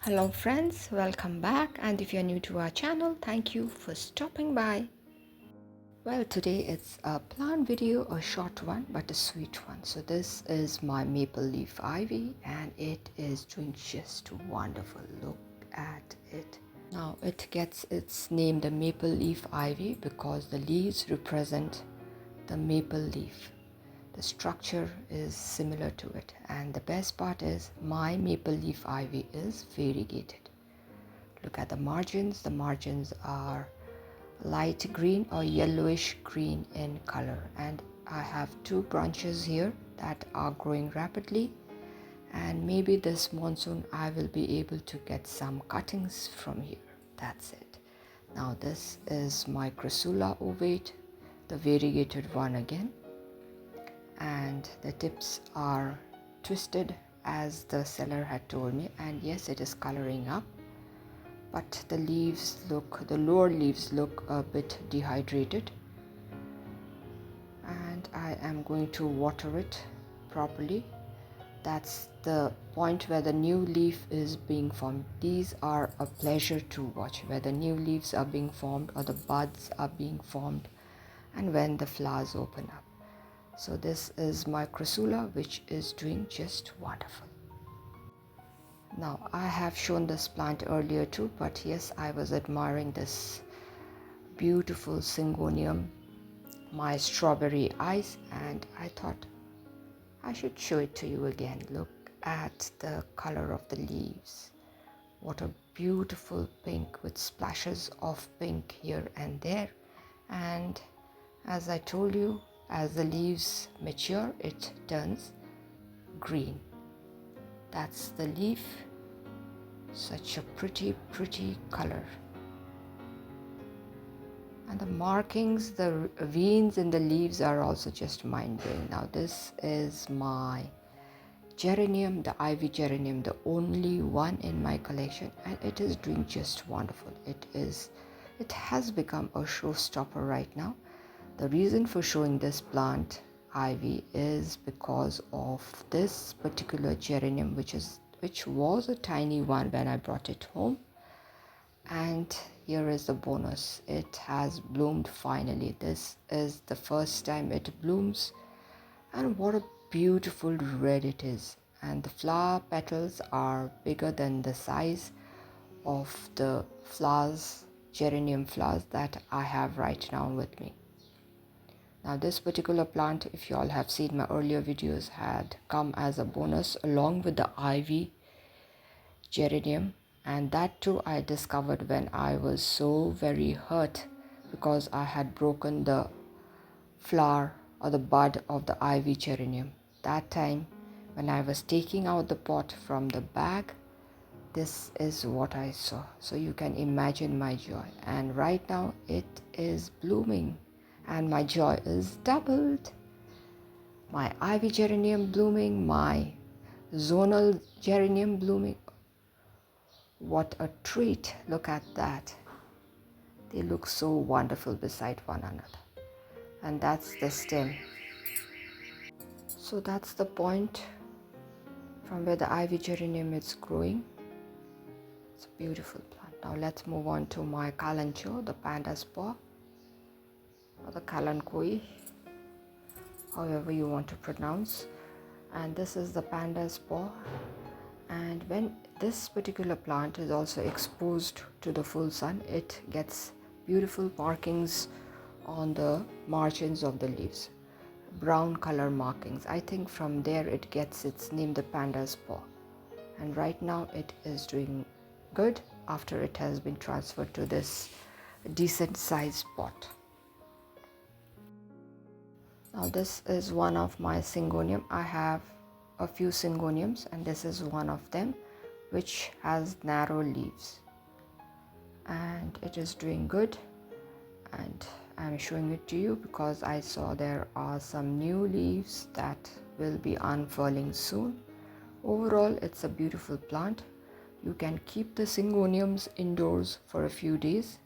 Hello friends, welcome back, and if you're new to our channel, thank you for stopping by. Well, today it's a plant video, a short one but a sweet one. So this is my maple leaf ivy and it is doing just wonderful. Look at it. Now it gets its name, the maple leaf ivy, because the leaves represent the maple leaf. The structure is similar to it, and the best part is my maple leaf ivy is variegated. Look at the margins. The margins are light green or yellowish green in color, and I have two branches here that are growing rapidly, and maybe this monsoon I will be able to get some cuttings from here. That's it. Now this is my Crassula ovate, the variegated one again, and the tips are twisted as the seller had told me, and yes, it is coloring up, but the lower leaves look a bit dehydrated, and I am going to water it properly. That's the point where the new leaf is being formed. These are a pleasure to watch, where the new leaves are being formed or the buds are being formed, and when the flowers open up. So this is my Crassula, which is doing just wonderful. Now I have shown this plant earlier too, but yes, I was admiring this beautiful Syngonium, my strawberry eyes, and I thought I should show it to you again. Look at the color of the leaves. What a beautiful pink with splashes of pink here and there. And as I told you, as the leaves mature, it turns green. That's the leaf. Such a pretty color. And the markings, the veins in the leaves are also just mind-blowing. Now this is my geranium, the ivy geranium, the only one in my collection, and it is doing just wonderful. It has become a showstopper right now. The reason for showing this plant ivy is because of this particular geranium, which was a tiny one when I brought it home. And here is the bonus. It has bloomed finally. This is the first time it blooms, and what a beautiful red it is. And the flower petals are bigger than the size of the flowers, geranium flowers that I have right now with me. Now this particular plant, if you all have seen my earlier videos, had come as a bonus along with the ivy geranium, and that too I discovered when I was so very hurt because I had broken the flower or the bud of the ivy geranium. That time when I was taking out the pot from the bag, this is what I saw. So you can imagine my joy, and right now it is blooming and my joy is doubled. My ivy geranium blooming, my zonal geranium blooming. What a treat. Look at that. They look so wonderful beside one another. And that's the stem. So that's the point from where the ivy geranium is growing. It's a beautiful plant. Now let's move on to my Kalanchoe, the panda's paw, or the Kalankoi, however you want to pronounce. And this is the panda's paw. And when this particular plant is also exposed to the full sun, it gets beautiful markings on the margins of the leaves, brown color markings. I think from there it gets its name, the panda's paw. And right now it is doing good after it has been transferred to this decent sized pot. Now this is one of my Syngonium. I have a few Syngoniums, and this is one of them, which has narrow leaves, and it is doing good. And I'm showing it to you because I saw there are some new leaves that will be unfurling soon. Overall, it's a beautiful plant. You can keep the Syngoniums indoors for a few days,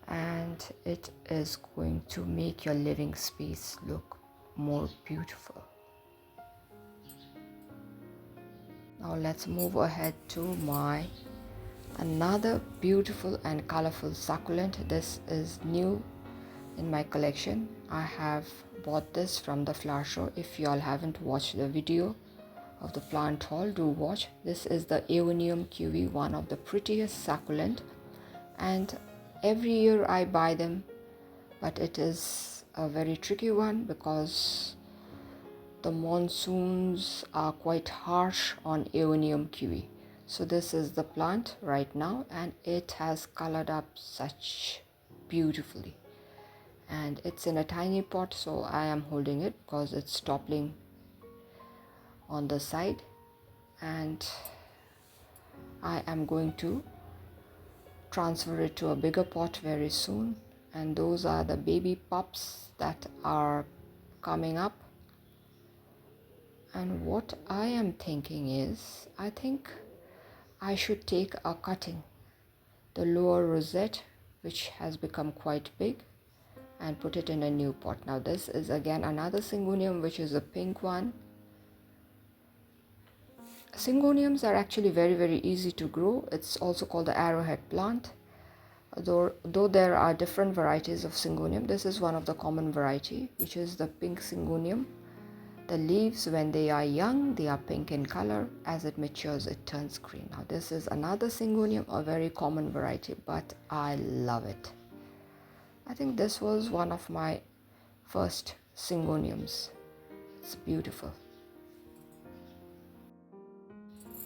and it is going to make your living space look more beautiful. Now let's move ahead to my another beautiful and colorful succulent. This is new in my collection. I have bought this from the flower show. If you all haven't watched the video of the plant haul, do watch. This is the Aeonium QV, one of the prettiest succulent, and every year I buy them, but it is a very tricky one because the monsoons are quite harsh on Aeonium QV. So this is the plant right now, and it has colored up such beautifully, and it's in a tiny pot, so I am holding it because it's toppling on the side, and I am going to transfer it to a bigger pot very soon. And those are the baby pups that are coming up. And what I am thinking is, I think I should take a cutting, the lower rosette, which has become quite big, and put it in a new pot. Now this is again another Syngonium, which is a pink one. Syngoniums are actually very easy to grow. It's also called the arrowhead plant. Though there are different varieties of Syngonium, this is one of the common variety, which is the pink Syngonium. The leaves, when they are young, they are pink in color. As it matures, it turns green. Now this is another Syngonium, a very common variety, but I love it. I think this was one of my first Syngoniums. It's beautiful.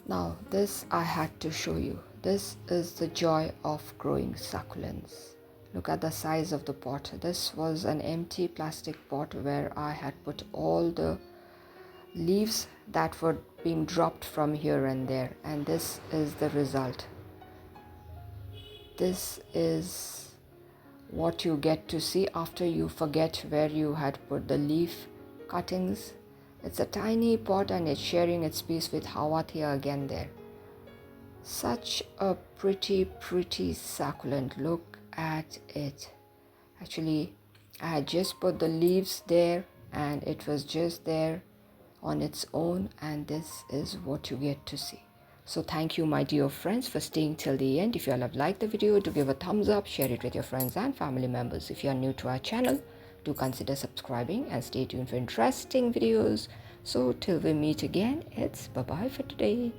Now this I had to show you. This is the joy of growing succulents. Look at the size of the pot. This was an empty plastic pot where I had put all the leaves that were being dropped from here and there, and this is the result. This is what you get to see after you forget where you had put the leaf cuttings. It's a tiny pot and it's sharing its space with Hawathia again there. Such a pretty succulent. Look at it. Actually, I had just put the leaves there and it was just there on its own, and this is what you get to see. So thank you, my dear friends, for staying till the end. If you all have liked the video, do give a thumbs up, share it with your friends and family members. If you are new to our channel, do consider subscribing and stay tuned for interesting videos. So till we meet again, it's bye bye for today.